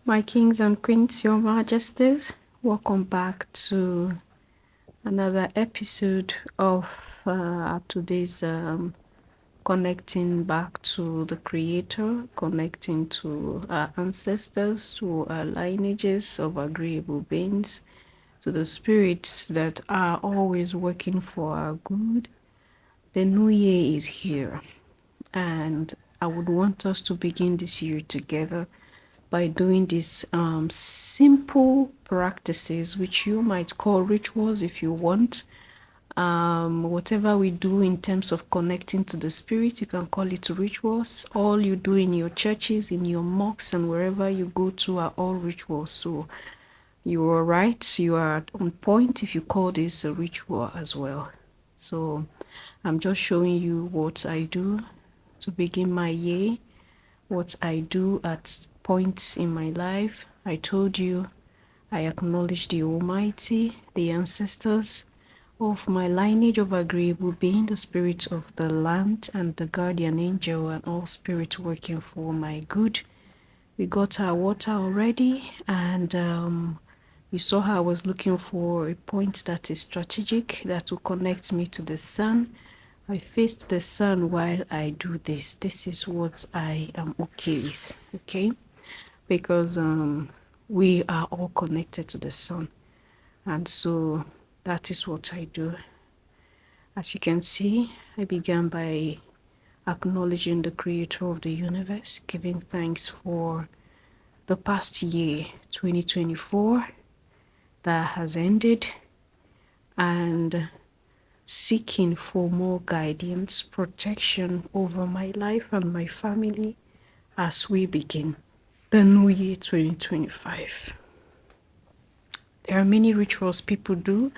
My kings and queens, your majesties, welcome back to another episode of today's connecting back to the Creator, connecting to our ancestors, to our lineages of agreeable beings, to the spirits that are always working for our good. The new year is here, and I would want us to begin this year together by doing these simple practices, which you might call rituals if you want. Whatever we do in terms of connecting to the spirit, you can call it rituals. All you do in your churches, in your mosques, and wherever you go to are all rituals. So you are right, you are on point if you call this a ritual as well. So I'm just showing you what I do to begin my year, what I do at points in my life. I told you I acknowledge the Almighty, the ancestors of my lineage of agreeable being, the spirit of the land and the guardian angel and all spirit working for my good. We got our water already, and you saw how I was looking for a point that is strategic, that will connect me to the sun. I faced the sun while I do this. This is what I am okay with, okay? Because we are all connected to the sun. And so that is what I do. As you can see, I began by acknowledging the creator of the universe, giving thanks for the past year, 2024, that has ended, and seeking for more guidance, protection over my life and my family as we begin the new year 2025. There are many rituals people do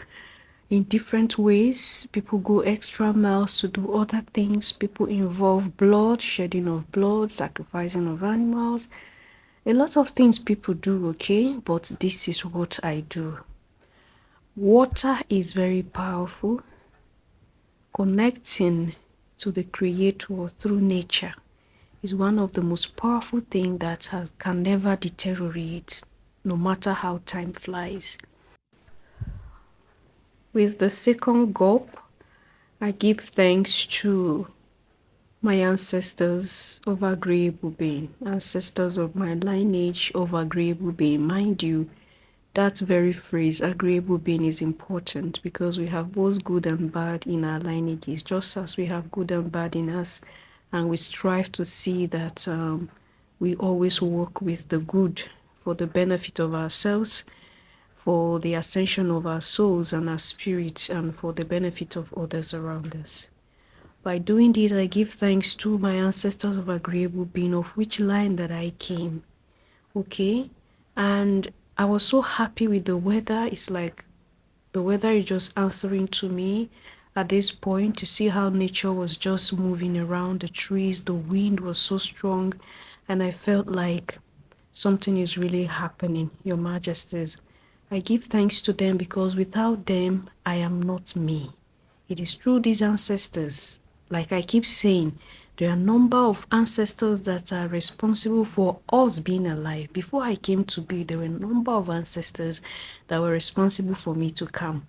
in different ways. People go extra miles to do other things. People involve blood, shedding of blood, sacrificing of animals. A lot of things people do, okay? But this is what I do. Water is very powerful. Connecting to the Creator through nature is one of the most powerful things that can never deteriorate, no matter how time flies. With the second gulp, I give thanks to my ancestors of agreeable being, ancestors of my lineage of agreeable being. Mind you, that very phrase, agreeable being, is important because we have both good and bad in our lineages, just as we have good and bad in us. And we strive to see that we always work with the good for the benefit of ourselves, for the ascension of our souls and our spirits, and for the benefit of others around us. By doing this, I give thanks to my ancestors of agreeable being, of which line that I came. Okay? And I was so happy with the weather. It's like the weather is just answering to me at this point, to see how nature was just moving around the trees. The wind was so strong, and I felt like something is really happening, Your Majesties. I give thanks to them because without them, I am not me. It is through these ancestors, like I keep saying, there are a number of ancestors that are responsible for us being alive. Before I came to be, there were a number of ancestors that were responsible for me to come.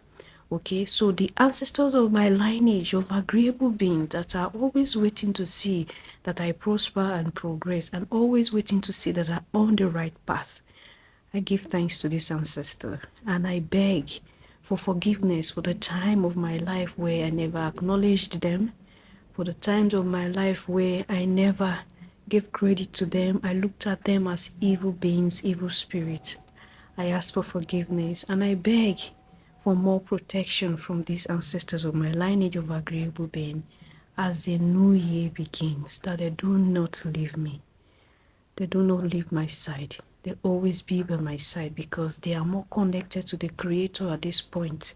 Okay, so the ancestors of my lineage of agreeable beings that are always waiting to see that I prosper and progress, and always waiting to see that I'm on the right path. I give thanks to this ancestor, and I beg for forgiveness for the time of my life where I never acknowledged them, for the times of my life where I never gave credit to them. I looked at them as evil beings, evil spirits. I ask for forgiveness, and I beg for more protection from these ancestors of my lineage of agreeable being as the new year begins, that they do not leave me. They do not leave my side. They always be by my side because they are more connected to the Creator at this point,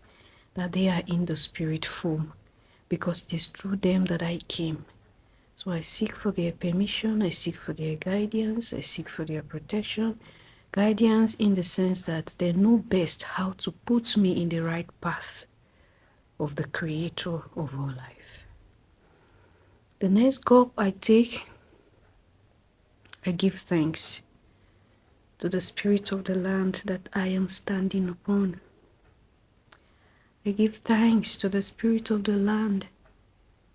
that they are in the spirit form, because it is through them that I came. So I seek for their permission, I seek for their guidance, I seek for their protection. Guidance in the sense that they know best how to put me in the right path of the Creator of all life. The next gulp I take, I give thanks to the spirit of the land that I am standing upon. I give thanks to the spirit of the land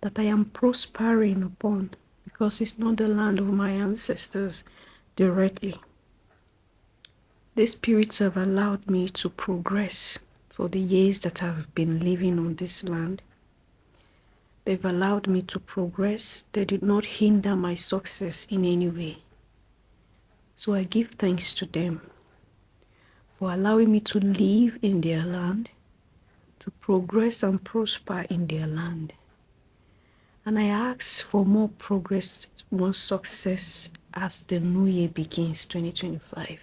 that I am prospering upon, because it's not the land of my ancestors directly. These spirits have allowed me to progress for the years that I've been living on this land. They've allowed me to progress. They did not hinder my success in any way. So I give thanks to them for allowing me to live in their land, to progress and prosper in their land. And I ask for more progress, more success as the new year begins, 2025.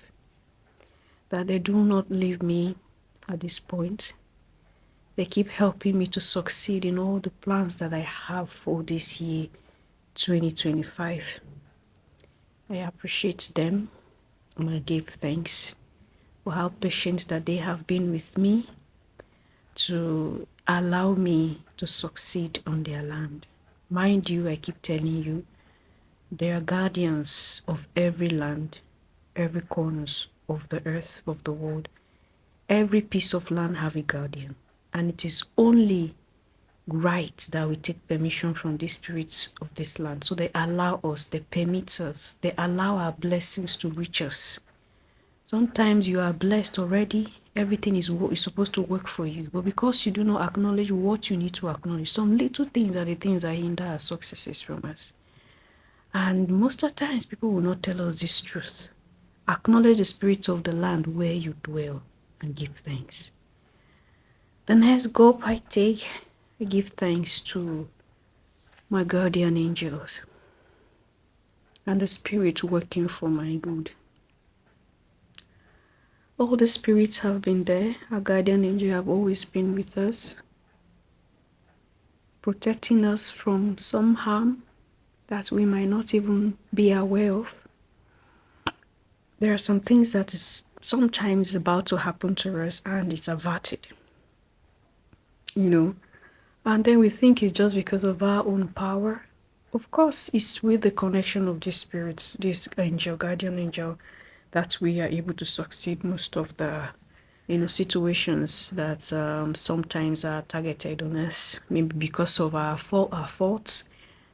That they do not leave me at this point. They keep helping me to succeed in all the plans that I have for this year, 2025. I appreciate them and I give thanks for how patient that they have been with me to allow me to succeed on their land. Mind you, I keep telling you, they are guardians of every land, every corners of the earth, of the world. Every piece of land have a guardian, and it is only right that we take permission from the spirits of this land. So they allow us, they permit us, they allow our blessings to reach us. Sometimes you are blessed already, everything is supposed to work for you, but because you do not acknowledge what you need to acknowledge, some little things are the things that hinder our successes from us. And most of the times, people will not tell us this truth. Acknowledge the spirits of the land where you dwell and give thanks. The next gulp I take, I give thanks to my guardian angels and the spirit working for my good. All the spirits have been there. Our guardian angel have always been with us, protecting us from some harm that we might not even be aware of. There are some things that is sometimes about to happen to us and it's averted, and then we think it's just because of our own power. Of course, it's with the connection of these spirits, this angel, guardian angel, that we are able to succeed most of the situations that sometimes are targeted on us, maybe because of our faults,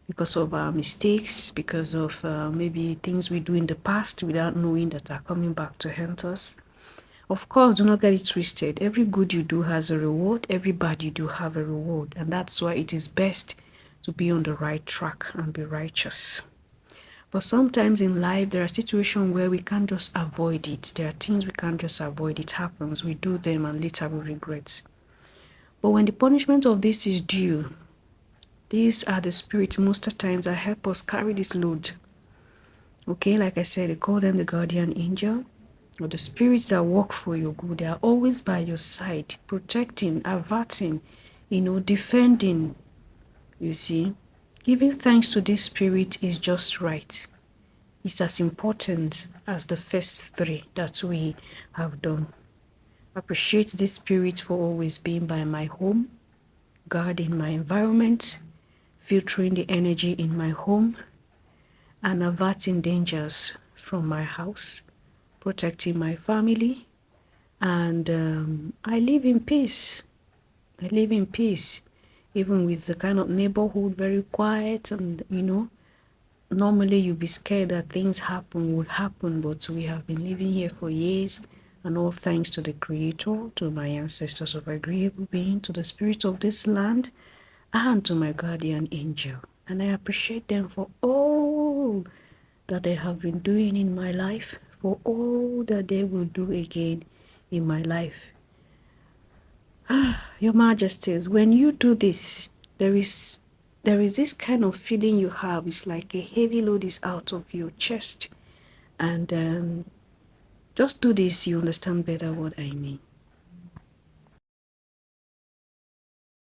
because of our mistakes, because of maybe things we do in the past without knowing that are coming back to haunt us. Of course, do not get it twisted. Every good you do has a reward. Every bad you do have a reward. And that's why it is best to be on the right track and be righteous. But sometimes in life, there are situations where we can't just avoid it. There are things we can't just avoid. It happens. We do them and later we regret. But when the punishment of this is due, these are the spirits most of the times that help us carry this load. Okay, like I said, they call them the guardian angel, or the spirits that work for your good. They are always by your side, protecting, averting, defending. You see, giving thanks to this spirit is just right. It's as important as the first three that we have done. Appreciate this spirit for always being by my home, guarding my environment, filtering the energy in my home, and averting dangers from my house, protecting my family, and I live in peace. I live in peace, even with the kind of neighborhood very quiet, and normally you'd be scared that things would happen, but we have been living here for years, and all thanks to the Creator, to my ancestors of agreeable being, to the spirit of this land, and to my guardian angel. And I appreciate them for all that they have been doing in my life, for all that they will do again in my life. Your Majesties, when you do this, there is this kind of feeling you have. It's like a heavy load is out of your chest. And just do this, you understand better what I mean.